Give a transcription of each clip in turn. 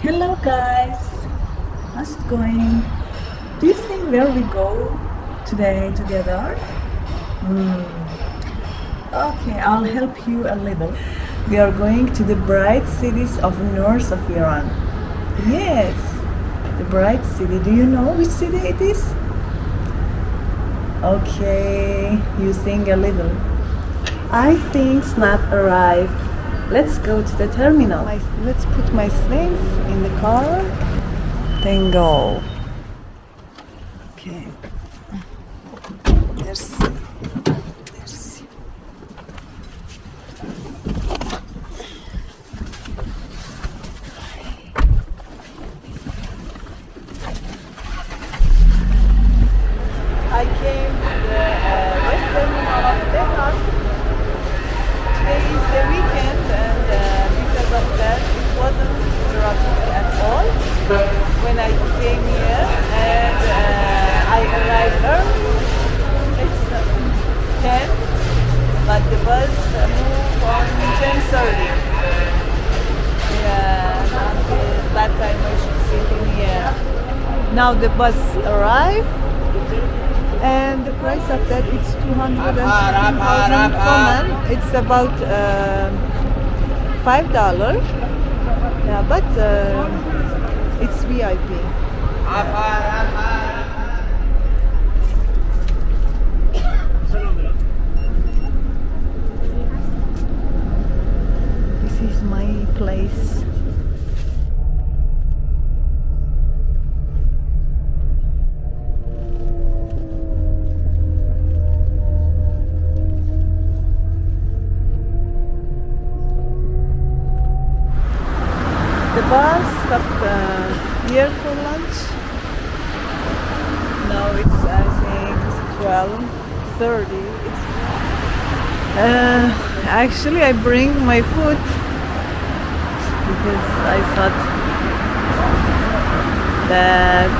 Hello guys, how's it going? Do you think where we go today together? Okay, I'll help you a little. We are going to the bright cities of north of Iran. Yes, the bright city. Do you know which city it is? Okay, you think a little. I think Snap arrived. Let's go to the terminal. Let's put my things in the car. Then go. Okay. There's. I came to the west terminal of Tehran. Today is the weekend, and because of that, it wasn't traffic at all when I came here, and I arrived early. It's 10, but the bus moved on 10:30. Yeah, until that time I should sit in here. Now the bus arrived. And the price of that it's 215,000 kronen. It's about $5. Yeah, but it's VIP. This is my place. The bus stopped here for lunch. Now it's I think 12:30. Actually I bring my food because I thought that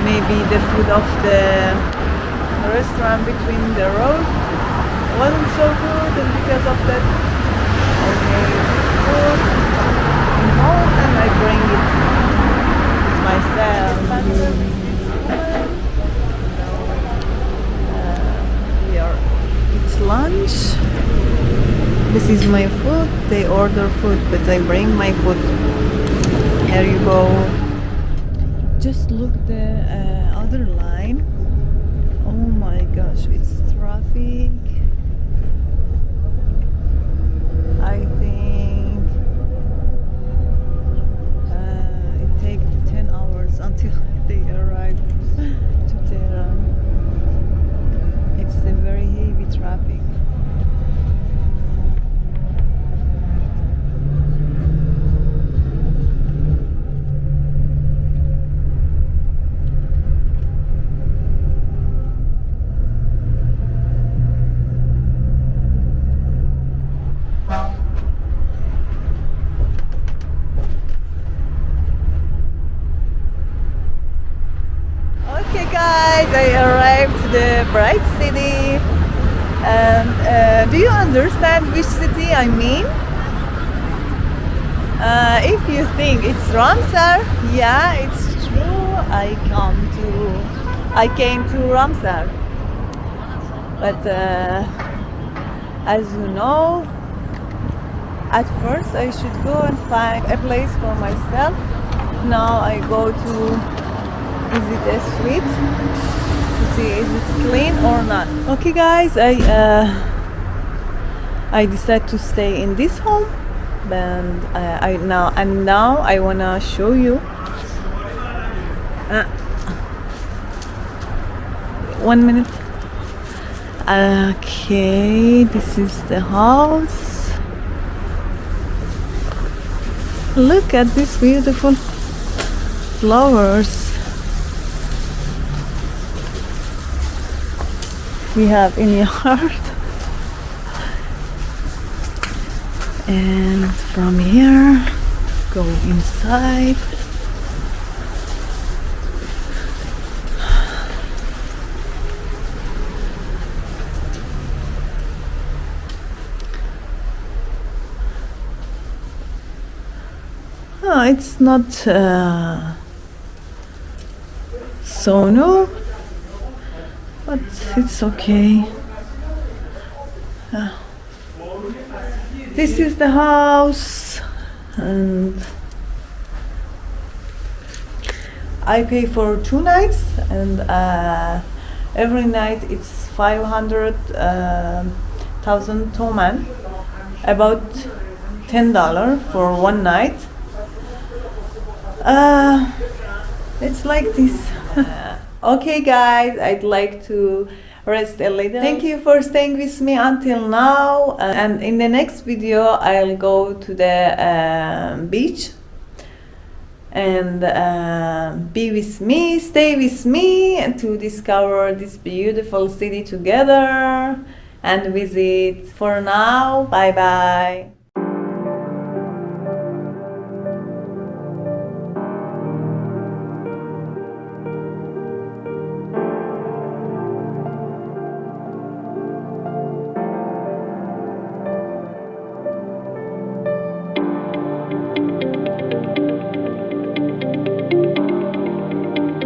maybe the food of the restaurant between the road wasn't so good, and because of that I made food in home and I bring it with myself. It's lunch. This is my food. They order food, but I bring my food. Here you go. Just look the other line. Oh my gosh, it's traffic. I think it takes 10 hours until they arrive to Tehran. It's a very heavy traffic. Okay guys, I arrived to the bright city, and do you understand which city I mean? If you think it's Ramsar, yeah, it's true. I came to Ramsar, but as you know, at first I should go and find a place for myself. Now I go to visit a suite to see is it clean or not. Okay guys, I decided to stay in this home, and now I wanna show you 1 minute. Okay, this is the house. Look at these beautiful flowers we have in yard. And from here go inside. Oh, it's not so new, but it's okay. This is the house, and I pay for 2 nights, and every night it's 500,000 Toman, about $10 for 1 night. It's like this. Okay guys, I'd like to rest a little. Thank you for staying with me until now, and in the next video I'll go to the beach and be with me, stay with me, and to discover this beautiful city together and visit. For now, bye bye.